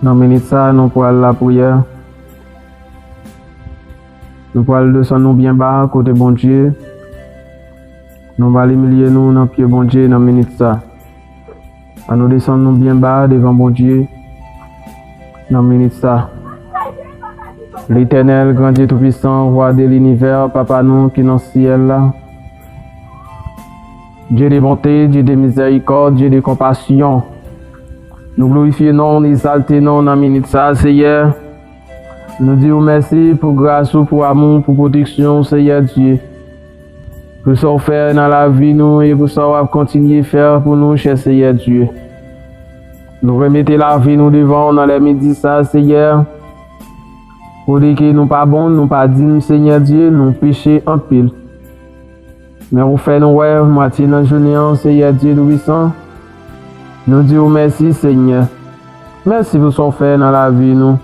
Dans minute ça, nous pourrons la prière. Nous pourrons descendre nous bien bas, côté bon Dieu. Nous allons humilier nous dans pied bon Dieu dans minute ça. Nous descendre nous bien bas devant bon Dieu. Dans minute ça. L'Éternel, grand Dieu tout-puissant, roi de l'univers, papa nous qui est dans le ciel là. Dieu de bonté, Dieu de miséricorde, Dieu de compassion. Nous glorifions, nous exaltons dans minute ça, Seigneur. Nous disons merci pour grâce, pour amour, pour protection, Seigneur Dieu. Pour ce qu'on fait dans la vie nous et pour ce qu'on va continuer à faire pour nous, cher Seigneur Dieu. Nous remettons la vie nous devant dans les midi ça, Seigneur. Pour dire que nous pas bons, nous pas dignes, Seigneur Dieu, nous péchons en pile. Mais on fait nous ouais, moitié dans la journée, Seigneur Dieu tout-puissant. Nous disons merci, Seigneur. Merci pour ce qu'on fait dans la vie nous.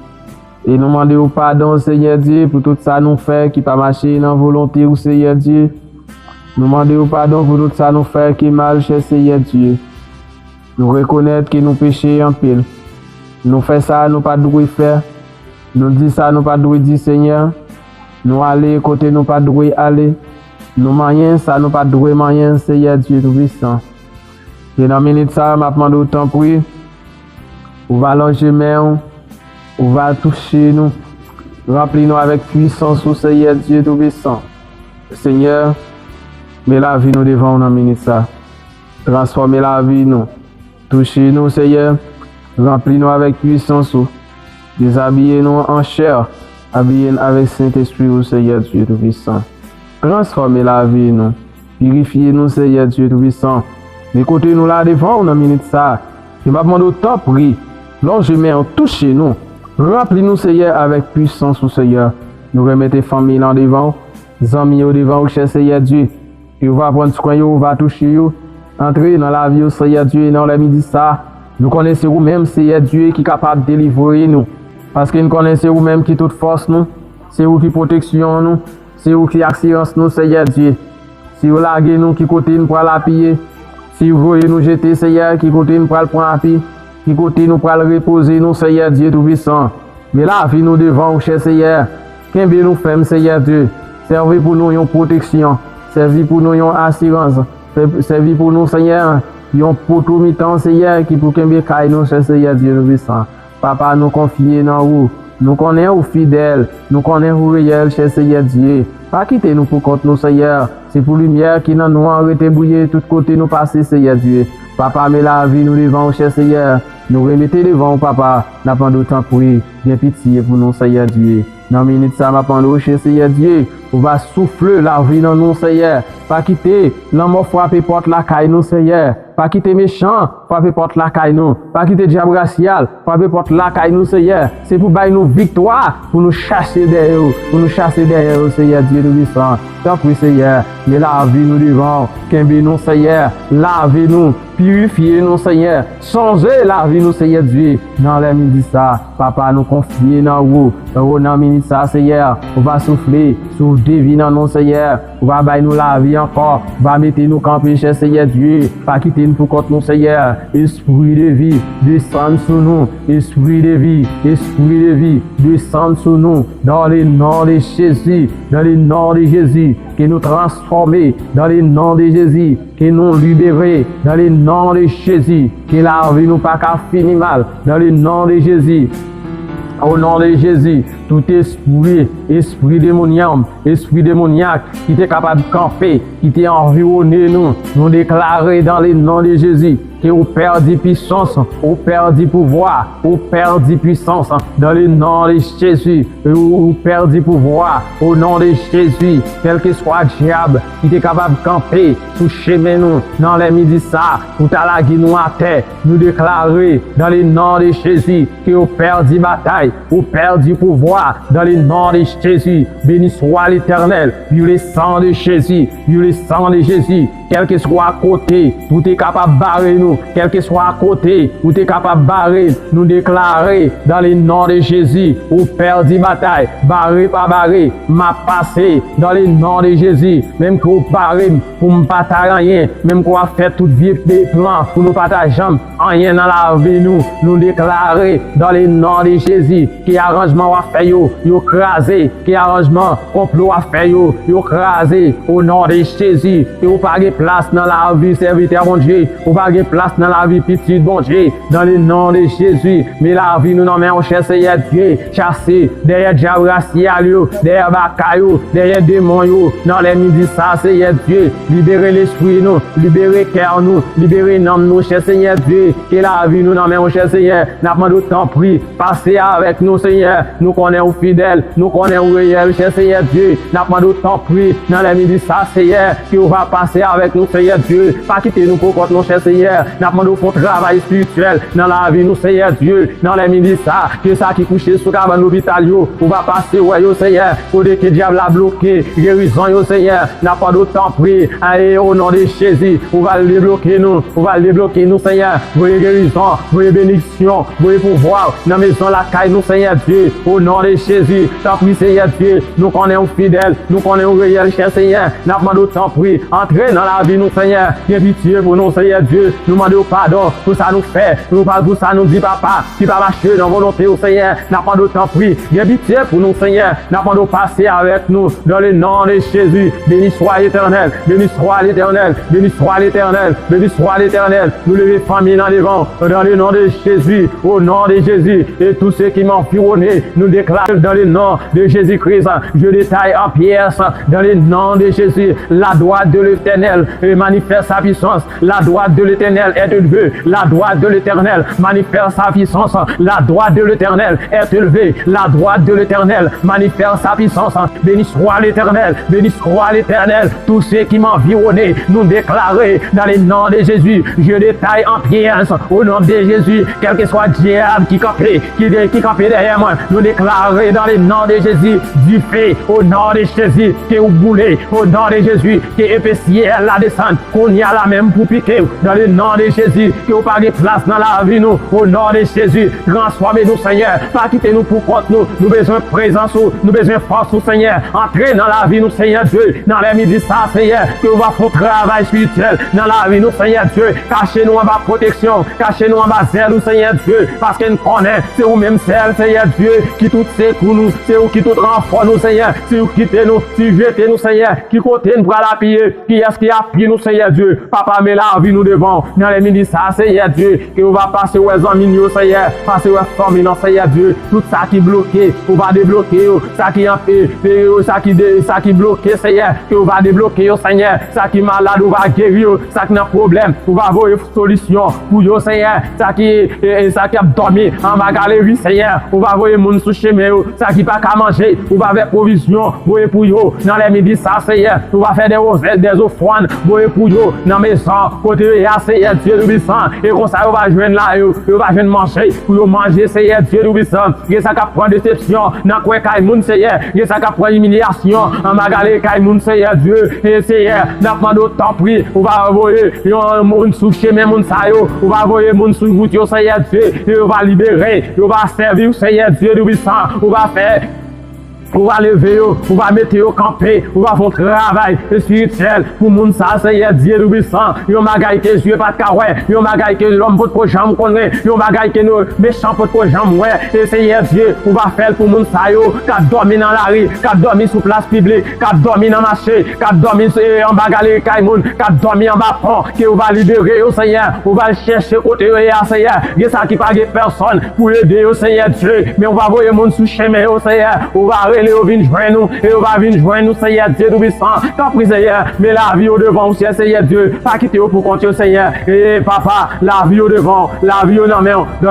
Et nous demandons pardon, Seigneur Dieu, pour tout ça nous fait qui pas marcher dans la volonté, Seigneur Dieu. Nous demandons pardon pour tout ça nous fait qui est mal, cher Seigneur Dieu. Nous reconnaître que nous péchons en pile. Nous faisons ça, nous pas de faire. Nous disons ça, nous pas de dire, Seigneur. Nous aller côté, nous pas de aller. Nous manions ça, nous pas de manier, Seigneur Dieu tout-puissant. Et dans la minute ça, je demande autant pour vous. On va longer main, on va toucher nous. Remplis-nous avec puissance, Seigneur Dieu tout-puissant. Seigneur, mets la vie nous devant dans la minute ça. Transformez la vie nous. Touchez-nous, Seigneur. Remplis-nous avec puissance. Déshabillez-nous en chair. Habillez-nous avec Saint-Esprit, Seigneur Dieu tout-puissant. Transformez la vie nous. Purifiez-nous, Seigneur Dieu tout-puissant. Écoutez-nous là devant dans la minute ça. Je vais demander autant prier. Longez-nous, touchez-nous. Remplis-nous, Seigneur, avec puissance, Seigneur. Nous remettons famille là devant. Amis devant, cher Seigneur Dieu. Et on va prendre soin, on va toucher. Entrez dans la vie, Seigneur Dieu, dans la midi ça. Nous connaissons vous-même, Seigneur Dieu, qui est capable de délivrer nous. Parce que nous connaissons vous-même qui toute force nous. C'est vous qui protection nous. C'est vous qui assurance nous, Seigneur Dieu. Si vous laguez nous, qui côté nous pour la piller. Si vous voyez nous jeter, Seigneur, qui côté nous pour le prendre à pied. Qui côté nous pour le reposer, nous, Seigneur Dieu tout-puissant. Mais la vie nous devant, cher Seigneur. Qu'un bien nous fait, Seigneur Dieu. Servez pour nous une protection. Servez pour nous une assurance. Servez pour nous, Seigneur. Yon pour tout mi-temps, Seigneur, qui pour qu'un bien caille nous, cher Seigneur Dieu tout-puissant. Papa, nous confier dans vous. Nous connaissons vous fidèles. Nous connaissons vous réels, cher Seigneur Dieu. Pas quitter nous pour compte nous, Seigneur. C'est pour lumière qui dans nous arrêté bouiller tout côté nous passer, Seigneur Dieu. Papa, mais la vie nous devant, cher Seigneur. Nous remettez devant, papa. N'a pas d'autant pour bien pitié pour nous, Seigneur Dieu. Dans une minute, ça m'a pendant, cher Seigneur Dieu. On va souffler la vie dans nous, Seigneur. Pas quitter l'homme frapper porte la caille nous, Seigneur. Pas quitter méchant, frapper porte la caille nous. Pas quitter diable racial, frapper porte la caille nous, Seigneur. C'est pour bailler nous victoire, pour nous chasser derrière, Seigneur Dieu tout-puissant. Tant pis, Seigneur, mais la vie nous devant, qu'aimer nous, Seigneur. Lavez-nous, purifiez-nous, Seigneur. Changez la vie nous, Seigneur Dieu. Dans les midi ça, papa nous confie dans vous. Dans les minutes ça, Seigneur, on va souffler, souffle divin dans nous, Seigneur. On va bailler nous la vie encore. On va mettre nous camper, cher Seigneur Dieu. Pas quitter nous pour contre nous, Seigneur. Esprit de vie, descend sur nous. Esprit de vie, descend sur nous. Dans le nom de Jésus, dans le nom de Jésus, que nous transformer. Dans le nom de Jésus, que nous libérer. Dans le nom de Jésus, que la vie nous pas qu'à finir mal. Dans le nom de Jésus. Au nom de Jésus, tout esprit démoniaque, qui est capable de camper, qui est environné nous déclarer dans le nom de Jésus, que vous perdez puissance, vous perdez pouvoir, vous perdez puissance, dans le nom de Jésus, vous perdez pouvoir, au nom de Jésus, quel que soit le diable, qui est capable de camper, sous chemin nous, dans les midi ça, pour t'alaguer nous à terre, nous déclarer, dans le nom de Jésus, que vous perdez bataille, vous perdez pouvoir, dans le nom de Jésus, béni soit l'Éternel, vive le sang de Jésus, quel que soit à côté, tout est capable de barrer nous, nous, quel que soit à côté, où tu es capable de barrer, nous déclarer dans le nom de Jésus, ou Père dit bataille, barrer pas barrer, m'a passé dans le nom de Jésus, même qu'on barrer pour ne pas rien, même qu'on a fait tout vieux plan pour nous partager rien dans la vie, nous déclarer dans le nom de Jésus, qui arrangement a fait yo crasé, qui arrangement complot a fait yo crasé au nom de Jésus, et ou pas de place dans la vie serviteur bon Dieu, ou pas de place dans la vie petit bon Dieu, dans le nom de Jésus, mais la vie nous nommons au cher Seigneur Dieu, chasser derrière diable racial, derrière bakayo, derrière démon, dans les midis ça Seigneur Dieu, libérer l'esprit nous, libérer cœur nous, libérer l'âme nous, cher Seigneur Dieu, que la vie nous nommons au cher Seigneur, n'a pas d'autant prix, passez avec nous Seigneur, nous connaissons fidèles, nous connaissons réel, cher Seigneur Dieu, n'a pas d'autant prix, dans les midis ça Seigneur, qui va passer avec nous Seigneur Dieu, pas quitter nous pour contre nous cher Seigneur, n'a pas d'autant travail spirituel dans la vie nous Seigneur Dieu, dans les midis ça, que ça qui couche sur l'hôpital on va passer ouais yo Seigneur, pour que le diable a bloqué, guérison yo Seigneur, n'a pas d'autant prix, allez au nom de Jésus, on va le débloquer nous Seigneur, voyez guérison, voyez bénédiction, voyez pouvoir, dans la maison la caille nous Seigneur Dieu, au nom de Jésus, tant pis Seigneur Dieu, nous connaissons fidèles, nous connaissons réel cher Seigneur, n'a pas d'autant prix, entrez dans la vie nous Seigneur, bien pitié pour nous Seigneur Dieu, nous demandons pardon pour ça nous fait, nous parlons pour ça nous dit papa, qui va marcher dans volonté au Seigneur, n'a pas d'autant prix, bien pitié pour nous Seigneur, n'a pas de passer avec nous dans le nom de Jésus, béni soit l'Éternel, béni soit l'Éternel, béni soit l'Éternel, béni soit l'Éternel, nous levons famille dans les vents, dans le nom de Jésus, au nom de Jésus, et tous ceux qui m'ont environné, nous déclarons dans le nom de Jésus-Christ, je détaille en pièces, dans le nom de Jésus, la droite de l'Éternel manifeste sa puissance, la droite de l'Éternel est élevée, la droite de l'Éternel manifeste sa puissance, la droite de l'Éternel est élevée, la droite de l'Éternel manifeste sa puissance, béni soit l'Éternel, béni soit l'Éternel, tous ceux qui m'ont environné, nous déclarer dans le nom de Jésus, je détaille en pièces, au nom de Jésus, quel que soit diable qui campait derrière moi, nous déclarer dans le nom de Jésus, du fait, au nom de Jésus, qui est au boulet, au nom de Jésus, qui est épaissé la descente, qu'on y a la même pour piquer, dans le nom de Jésus, qui n'a pas de place dans la vie, nous, au nom de Jésus, transformez-nous, Seigneur, pas quitter nous pour contre nous, nous besoin de présence, nous besoin de force, Seigneur, entrez dans la vie, nous, Seigneur Dieu, dans les midis, ça, Seigneur, que nous va faire travail spirituel, dans la vie, nous, Seigneur Dieu, cachez-nous en bas protection, cachez-nous en bas zèle, nous, Seigneur Dieu, parce qu'on connaît, c'est vous-même celle, Seigneur Dieu, qui tout sait pour nous, c'est vous qui tout renfort nous, Seigneur, si vous quittez nous, si jetez nous, Seigneur, qui côté nous pour la piller, qui est-ce qui a pris nous, Seigneur Dieu, papa, mais la vie nous devant, dans les midis, ça, Seigneur Dieu, que vous va passer aux amis, Seigneur, passer aux familles, Seigneur Dieu, tout ça qui est bloqué, on va débloquer, ça qui est en fait, ça qui est bloqué, Seigneur, que on va débloquer, Seigneur, ça qui est malade, on va guérir, ça qui a un problème, on va avoir une solution pour vous, Seigneur, ça qui a dormi en ma galerie, Seigneur, on va avoir les gens sous chemin, ça qui pas qu'à manger, on va faire provision, pour vous, dans les midis, ça, Seigneur, on va faire des offrandes, pour vous, dans mes sangs, côté, Seigneur, Dieu de puissant, et comme ça, on va joindre là, on va joindre manger, pour manger, Seigneur, Dieu de puissant, et ça qui prend déception, dans quoi Kaimoun, Seigneur, et ça qui prend humiliation, en ma galerie, Kaimoun, Seigneur, Dieu, et Seigneur, n'a pas d'autant prix, on va envoyer, un monde sous chemin, mon sayo, on va envoyer mon sous route, Seigneur, Dieu, et on va libérer, on va servir, Seigneur, Dieu de puissant, on va faire. On va lever, on va mettre au campé, on va faire un travail spirituel pour moun ça, Seigneur Dieu de puissant. Yon bagay que Dieu pas de kawè, yon bagay que l'homme peut pas jamais connaître, yon bagay que nos méchants peut pas jamais ouais. Et Seigneur Dieu, on va faire pour moun ça yo, qui dormi dans la rue, qui dormi sur place publique, qui dormi dans marché, qui dormi en bagay Kaimoun, qui dormi en bas pont, qui on va libérer au Seigneur, on va chercher côté à Seigneur. Il y a ça qui pas personne pour aider au Seigneur Dieu, mais on va voir moun sous chemin au Seigneur, on va et on vient joindre nous, et on va venir joindre nous, Seigneur Dieu tout puissant. Tant pis, Seigneur, mais la vie au devant aussi, Seigneur Dieu, pas quitter pour compter, Seigneur. Et papa, la vie au devant, la vie au dans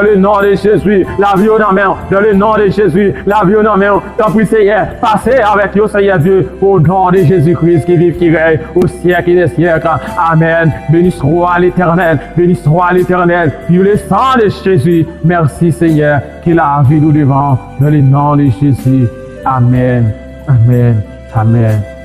le nom de Jésus, la vie au dans le nom de Jésus, la vie au dans tant pis, Seigneur, passez avec nous, Seigneur Dieu, au nom de Jésus-Christ qui vit, qui règne, au siècle des siècles. Amen. Béni soit l'Éternel, béni soit l'Éternel, Dieu le sang de Jésus. Merci, Seigneur, qui la vie au devant, dans le nom de Jésus. Amen, amen, amen.